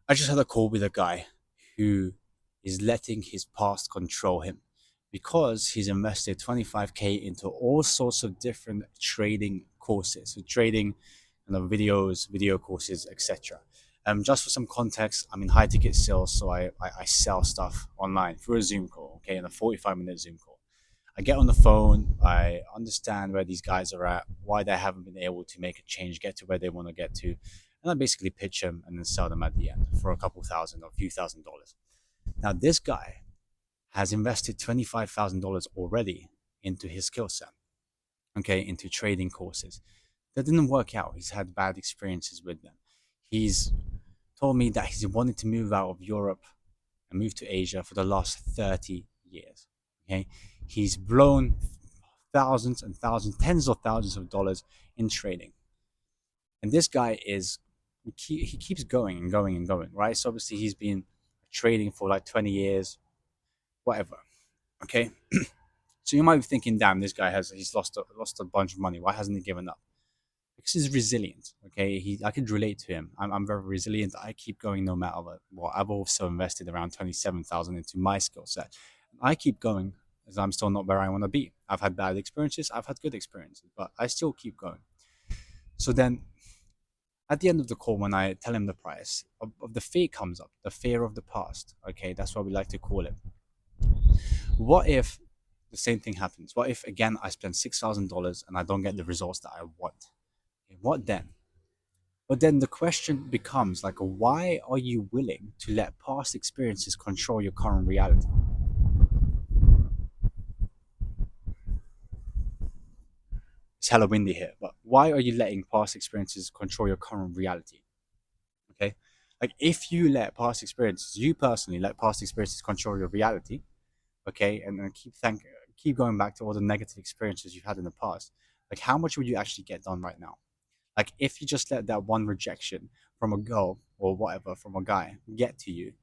I just had a call with a guy who is letting his past control him because he's invested 25K into all sorts of different trading courses, so trading, videos, video courses, etc. Just for some context, I'm in high ticket sales, so I sell stuff online through a Zoom call, okay, in a 45-minute Zoom call. I get on the phone, I understand where these guys are at, why they haven't been able to make a change, get to where they want to get to, and I basically pitch them and then sell them at the end for a couple thousand or a few $1,000s. Now, this guy has invested $25,000 already into his skill set, okay, into trading courses. That didn't work out. He's had bad experiences with them. He's told me that he's wanted to move out of Europe and move to Asia for the last 30 years. Okay, he's blown thousands and thousands, tens of thousands of dollars in trading. And this guy is, he keeps going and going and going, right? So obviously he's been trading for like 20 years, whatever. Okay. So you might be thinking, damn, this guy he's lost a bunch of money. Why hasn't he given up? Because he's resilient. Okay. I could relate to him. I'm very resilient. I keep going no matter what. I've also invested around 27,000 into my skill set. I keep going as I'm still not where I want to be. I've had bad experiences, I've had good experiences, but I still keep going. So then at the end of the call, when I tell him the price of the fear comes up, the fear of the past. Okay, that's what we like to call it. What if the same thing happens? What if again I spend $6,000 and I don't get the results that I want? Okay, what then? But then the question becomes like, why are you willing to let past experiences control your current reality? It's hella windy here, but why are you letting past experiences control your current reality? Okay, like if you let past experiences, you personally let past experiences control your reality, okay, and keep going back to all the negative experiences you've had in the past, like how much would you actually get done right now? Like if you just let that one rejection from a girl or whatever from a guy get to you,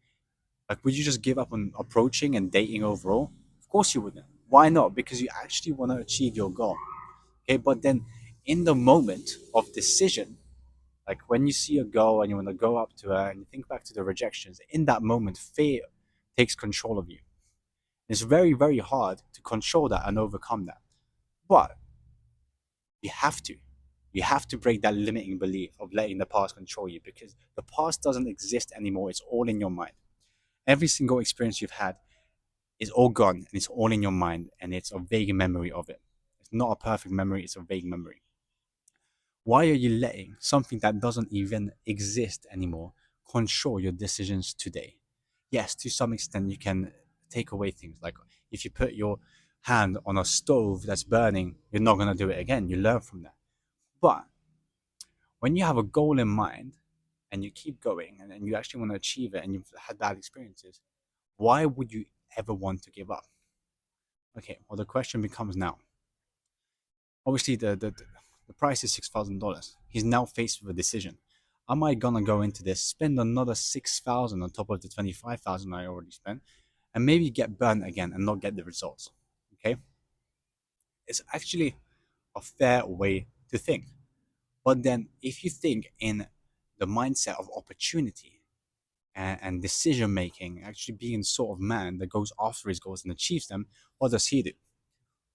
like would you just give up on approaching and dating overall? Of course you wouldn't. Why not? Because you actually want to achieve your goal. Okay, but then in the moment of decision, like when you see a girl and you want to go up to her and you think back to the rejections, in that moment fear takes control of you. It's very, very hard to control that and overcome that. But you have to. You have to break that limiting belief of letting the past control you, because the past doesn't exist anymore. It's all in your mind. Every single experience you've had is all gone and it's all in your mind, and it's a vague memory of it. It's not a perfect memory, it's a vague memory. Why are you letting something that doesn't even exist anymore control your decisions today? Yes, to some extent, you can take away things like if you put your hand on a stove that's burning, you're not going to do it again. You learn from that. But when you have a goal in mind and you keep going and you actually want to achieve it and you've had bad experiences, why would you ever want to give up? Okay, well, the question becomes now. Obviously, the price is $6,000. He's now faced with a decision. Am I gonna go into this, spend another 6,000 on top of the 25,000 I already spent, and maybe get burned again and not get the results? Okay, it's actually a fair way to think. But then, if you think in the mindset of opportunity and decision making, actually being sort of man that goes after his goals and achieves them, what does he do?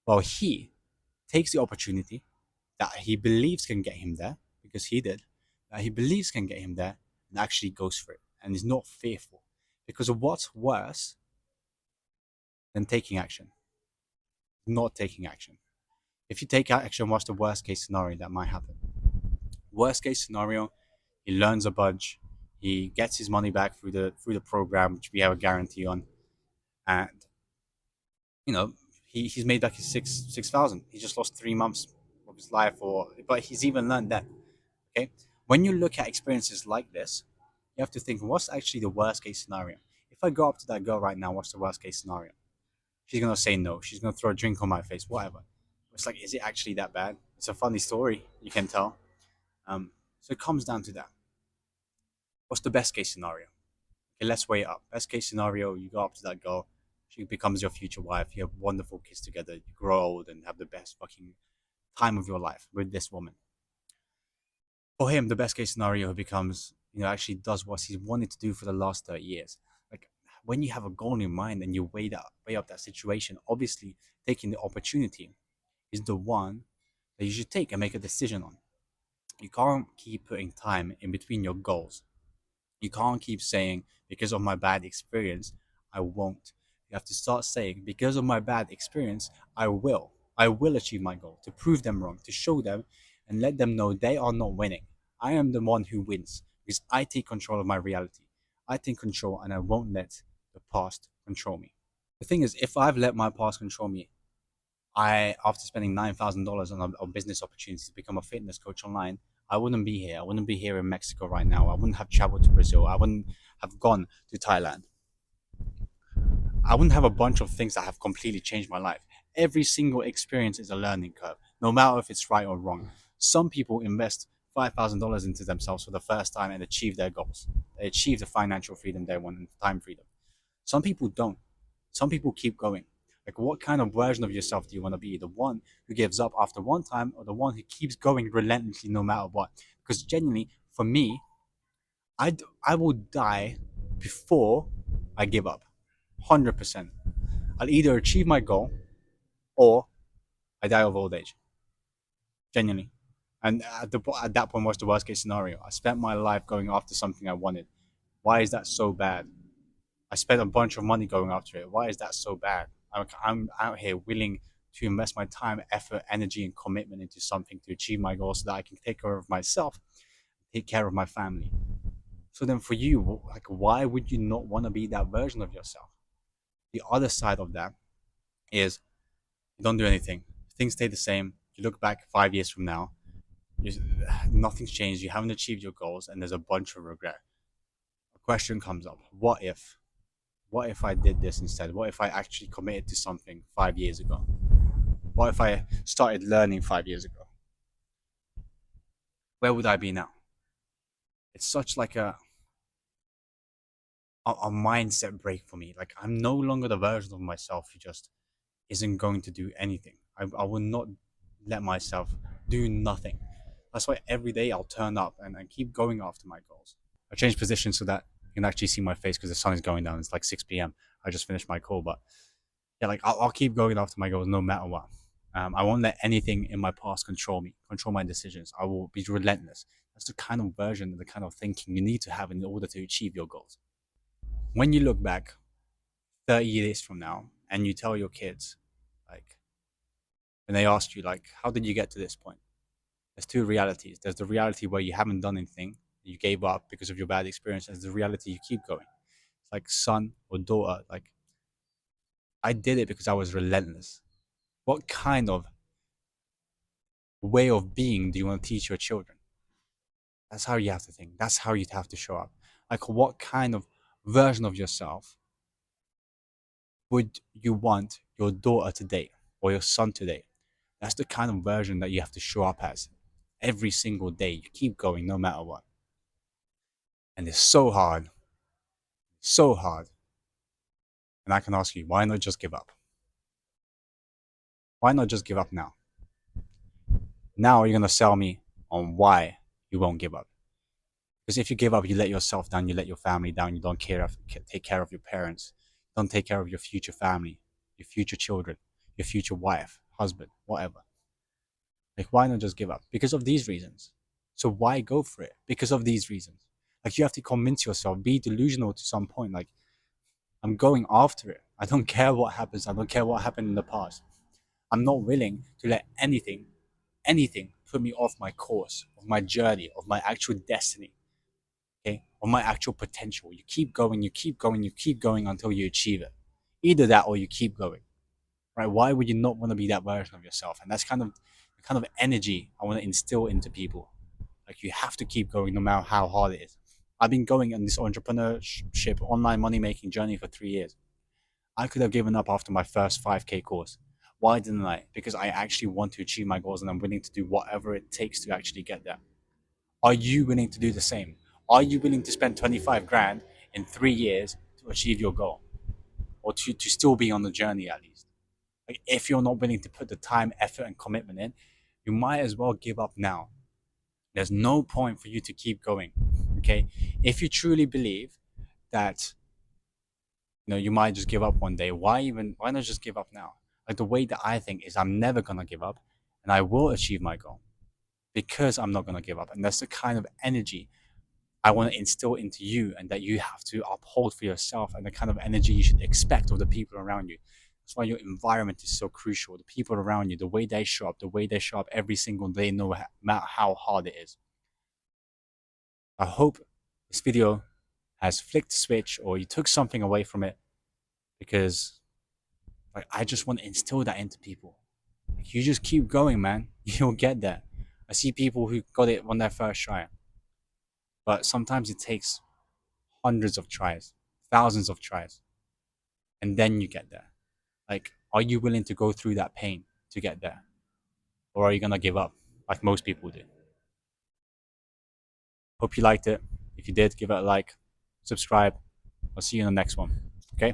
Well, he takes the opportunity that he believes can get him there, because he did, that he believes can get him there, and actually goes for it and is not fearful. Because of what's worse than taking action? Not taking action. If you take action, what's the worst case scenario that might happen? Worst case scenario, he learns a bunch, he gets his money back through the program, which we have a guarantee on, and you know he's made back his 6,000. He just lost 3 months of his life, or but he's even learned that. Okay, when you look at experiences like this, you have to think, what's actually the worst case scenario? If I go up to that girl right now, what's the worst case scenario? She's gonna say no. She's gonna throw a drink on my face, whatever. It's like, is it actually that bad? It's a funny story, you can tell. So it comes down to that. What's the best case scenario? Okay, let's weigh it up. Best case scenario, you go up to that girl, she becomes your future wife, you have wonderful kids together, you grow old and have the best fucking time of your life with this woman. For him, the best case scenario becomes, actually does what he's wanted to do for the last 30 years. Like when you have a goal in your mind and you weigh up that situation, obviously taking the opportunity is the one that you should take and make a decision on. You can't keep putting time in between your goals. You can't keep saying, because of my bad experience, I won't. You have to start saying, because of my bad experience, I will. I will achieve my goal, to prove them wrong, to show them and let them know they are not winning. I am the one who wins because I take control of my reality. I take control and I won't let the past control me. The thing is, if I've let my past control me, after spending $9,000 on business opportunities to become a fitness coach online, I wouldn't be here. I wouldn't be here in Mexico right now. I wouldn't have traveled to Brazil. I wouldn't have gone to Thailand. I wouldn't have a bunch of things that have completely changed my life. Every single experience is a learning curve, no matter if it's right or wrong. Some people invest $5,000 into themselves for the first time and achieve their goals. They achieve the financial freedom they want and time freedom. Some people don't. Some people keep going. Like, what kind of version of yourself do you want to be? The one who gives up after one time, or the one who keeps going relentlessly no matter what? Because genuinely, for me, I will die before I give up. 100%. I'll either achieve my goal or I die of old age. Genuinely. And at that point, what's the worst case scenario? I spent my life going after something I wanted. Why is that so bad? I spent a bunch of money going after it. Why is that so bad? I'm out here willing to invest my time, effort, energy, and commitment into something to achieve my goals so that I can take care of myself, take care of my family. So then for you, like, why would you not want to be that version of yourself? The other side of that is you don't do anything. Things stay the same. You look back 5 years from now, you, nothing's changed. You haven't achieved your goals, and there's a bunch of regret. A question comes up: what if? What if I did this instead? What if I actually committed to something 5 years ago? What if I started learning 5 years ago? Where would I be now? It's such like a mindset break for me. Like, I'm no longer the version of myself who just isn't going to do anything. I will not let myself do nothing. That's why every day I'll turn up and keep going after my goals. I changed position so that you can actually see my face because the sun is going down. It's like 6 p.m. I just finished my call, but yeah, like I'll keep going after my goals no matter what. I won't let anything in my past control me, control my decisions. I will be relentless. That's the kind of version, the kind of thinking you need to have in order to achieve your goals. When you look back 30 years from now and you tell your kids, like, when they ask you, like, how did you get to this point? There's two realities. There's the reality where you haven't done anything, you gave up because of your bad experience. There's the reality you keep going. It's like son or daughter, like, I did it because I was relentless. What kind of way of being do you want to teach your children? That's how you have to think. That's how you'd have to show up. Like, what kind of version of yourself would you want your daughter to date or your son to date? That's the kind of version that you have to show up as every single day. You keep going no matter what. And it's so hard, so hard. And I can ask you, why not just give up? Why not just give up now? Now you're going to sell me on why you won't give up. Because if you give up, you let yourself down, you let your family down, you don't take care of your parents, you don't take care of your future family, your future children, your future wife, husband, whatever. Like, why not just give up? Because of these reasons. So why go for it? Because of these reasons. Like, you have to convince yourself, be delusional to some point. Like, I'm going after it. I don't care what happens. I don't care what happened in the past. I'm not willing to let anything put me off my course, of my journey, of my actual destiny. Okay, or my actual potential. You keep going, you keep going, you keep going until you achieve it. Either that or you keep going. Right? Why would you not want to be that version of yourself? And that's kind of the kind of energy I want to instill into people. Like, you have to keep going no matter how hard it is. I've been going on this entrepreneurship, online money making journey for 3 years. I could have given up after my first 5K course. Why didn't I? Because I actually want to achieve my goals and I'm willing to do whatever it takes to actually get there. Are you willing to do the same? Are you willing to spend 25 grand in 3 years to achieve your goal? Or to still be on the journey at least? Like, if you're not willing to put the time, effort, and commitment in, you might as well give up now. There's no point for you to keep going. Okay, if you truly believe that you might just give up one day, why not just give up now? Like the way that I think is I'm never gonna give up and I will achieve my goal because I'm not gonna give up. And that's the kind of energy I want to instill into you and that you have to uphold for yourself, and the kind of energy you should expect of the people around you. That's why your environment is so crucial. The people around you, the way they show up, every single day, no matter how hard it is. I hope this video has flicked the switch or you took something away from it, because like I just want to instill that into people. Like, you just keep going, man. You'll get there. I see people who got it on their first try, but sometimes it takes hundreds of tries, thousands of tries, and then you get there. Like, are you willing to go through that pain to get there? Or are you gonna give up like most people do? Hope you liked it. If you did, give it a like, subscribe. I'll see you in the next one. Okay?